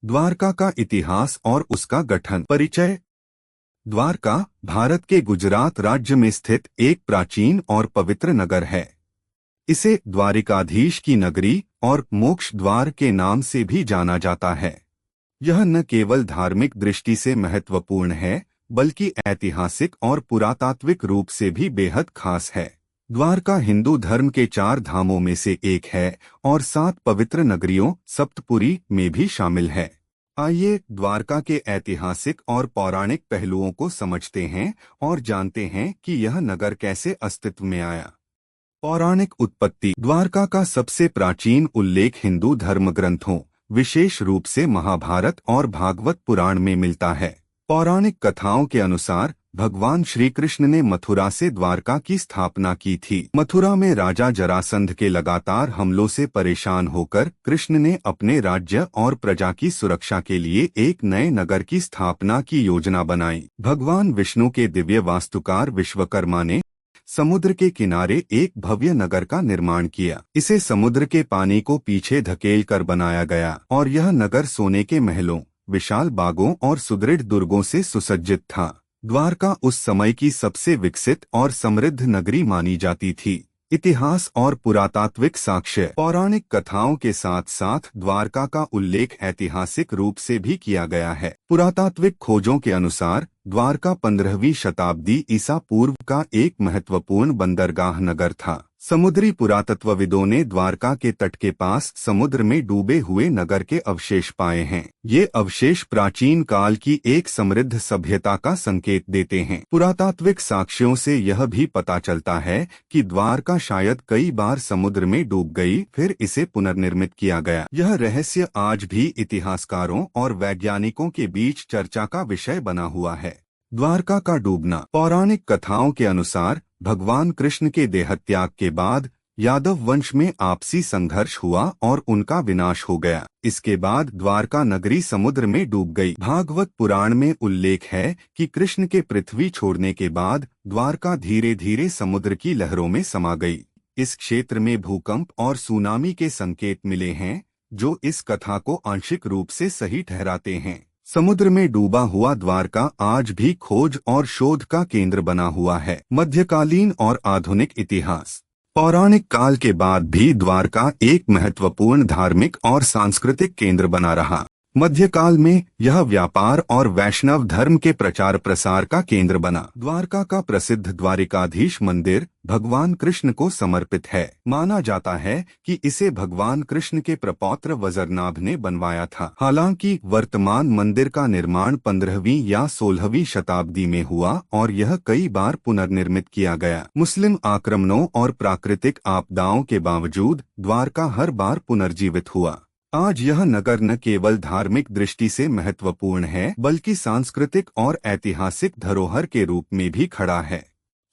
द्वारका का इतिहास और उसका गठन। परिचय। द्वारका भारत के गुजरात राज्य में स्थित एक प्राचीन और पवित्र नगर है। इसे द्वारिकाधीश की नगरी और मोक्ष द्वार के नाम से भी जाना जाता है। यह न केवल धार्मिक दृष्टि से महत्वपूर्ण है, बल्कि ऐतिहासिक और पुरातात्विक रूप से भी बेहद खास है। द्वारका हिंदू धर्म के 4 धामों में से एक है और 7 पवित्र नगरियों सप्तपुरी में भी शामिल है। आइए द्वारका के ऐतिहासिक और पौराणिक पहलुओं को समझते हैं और जानते हैं कि यह नगर कैसे अस्तित्व में आया। पौराणिक उत्पत्ति। द्वारका का सबसे प्राचीन उल्लेख हिंदू धर्म ग्रंथों, विशेष रूप से महाभारत और भागवत पुराण में मिलता है। पौराणिक कथाओं के अनुसार भगवान श्री कृष्ण ने मथुरा से द्वारका की स्थापना की थी। मथुरा में राजा जरासंध के लगातार हमलों से परेशान होकर कृष्ण ने अपने राज्य और प्रजा की सुरक्षा के लिए एक नए नगर की स्थापना की योजना बनाई। भगवान विष्णु के दिव्य वास्तुकार विश्वकर्मा ने समुद्र के किनारे एक भव्य नगर का निर्माण किया। इसे समुद्र के पानी को पीछे धकेल कर बनाया गया और यह नगर सोने के महलों, विशाल बागों और सुदृढ़ दुर्गों से सुसज्जित था। द्वारका उस समय की सबसे विकसित और समृद्ध नगरी मानी जाती थी। इतिहास और पुरातात्विक साक्ष्य। पौराणिक कथाओं के साथ साथ द्वारका का उल्लेख ऐतिहासिक रूप से भी किया गया है। पुरातात्विक खोजों के अनुसार द्वारका 15वीं शताब्दी ईसा पूर्व का एक महत्वपूर्ण बंदरगाह नगर था। समुद्री पुरातत्वविदों ने द्वारका के तट के पास समुद्र में डूबे हुए नगर के अवशेष पाए हैं। ये अवशेष प्राचीन काल की एक समृद्ध सभ्यता का संकेत देते हैं। पुरातात्विक साक्ष्यों से यह भी पता चलता है कि द्वारका शायद कई बार समुद्र में डूब गई, फिर इसे पुनर्निर्मित किया गया। यह रहस्य आज भी इतिहासकारों और वैज्ञानिकों के बीच चर्चा का विषय बना हुआ है। द्वारका का डूबना। पौराणिक कथाओं के अनुसार भगवान कृष्ण के देहत्याग के बाद यादव वंश में आपसी संघर्ष हुआ और उनका विनाश हो गया। इसके बाद द्वारका नगरी समुद्र में डूब गई। भागवत पुराण में उल्लेख है कि कृष्ण के पृथ्वी छोड़ने के बाद द्वारका धीरे धीरे समुद्र की लहरों में समा गई। इस क्षेत्र में भूकंप और सुनामी के संकेत मिले हैं, जो इस कथा को आंशिक रूप से सही ठहराते हैं। समुद्र में डूबा हुआ द्वारका आज भी खोज और शोध का केंद्र बना हुआ है। मध्यकालीन और आधुनिक इतिहास। पौराणिक काल के बाद भी द्वारका एक महत्वपूर्ण धार्मिक और सांस्कृतिक केंद्र बना रहा। मध्यकाल में यह व्यापार और वैष्णव धर्म के प्रचार प्रसार का केंद्र बना। द्वारका का प्रसिद्ध द्वारिकाधीश मंदिर भगवान कृष्ण को समर्पित है। माना जाता है कि इसे भगवान कृष्ण के प्रपौत्र वज्रनाभ ने बनवाया था। हालांकि वर्तमान मंदिर का निर्माण 15वीं या 16वीं शताब्दी में हुआ और यह कई बार पुनर्निर्मित किया गया। मुस्लिम आक्रमणों और प्राकृतिक आपदाओं के बावजूद द्वारका हर बार पुनर्जीवित हुआ। आज यह नगर न केवल धार्मिक दृष्टि से महत्वपूर्ण है, बल्कि सांस्कृतिक और ऐतिहासिक धरोहर के रूप में भी खड़ा है।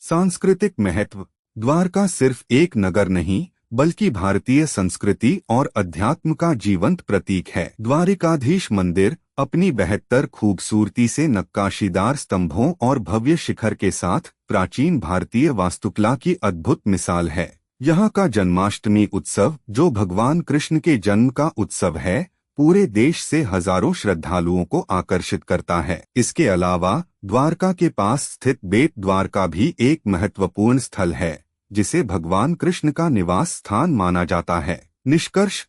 सांस्कृतिक महत्व। द्वारका सिर्फ एक नगर नहीं, बल्कि भारतीय संस्कृति और अध्यात्म का जीवंत प्रतीक है। द्वारिकाधीश मंदिर अपनी बेहतर खूबसूरती से नक्काशीदार स्तंभों और भव्य शिखर के साथ प्राचीन भारतीय वास्तुकला की अद्भुत मिसाल है। यहाँ का जन्माष्टमी उत्सव, जो भगवान कृष्ण के जन्म का उत्सव है, पूरे देश से हजारों श्रद्धालुओं को आकर्षित करता है। इसके अलावा द्वारका के पास स्थित बेट द्वारका भी एक महत्वपूर्ण स्थल है, जिसे भगवान कृष्ण का निवास स्थान माना जाता है। निष्कर्ष।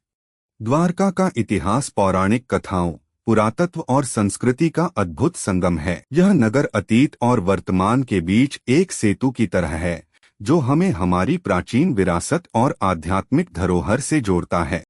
द्वारका का इतिहास पौराणिक कथाओं, पुरातत्व और संस्कृति का अद्भुत संगम है। यह नगर अतीत और वर्तमान के बीच एक सेतु की तरह है, जो हमें हमारी प्राचीन विरासत और आध्यात्मिक धरोहर से जोड़ता है।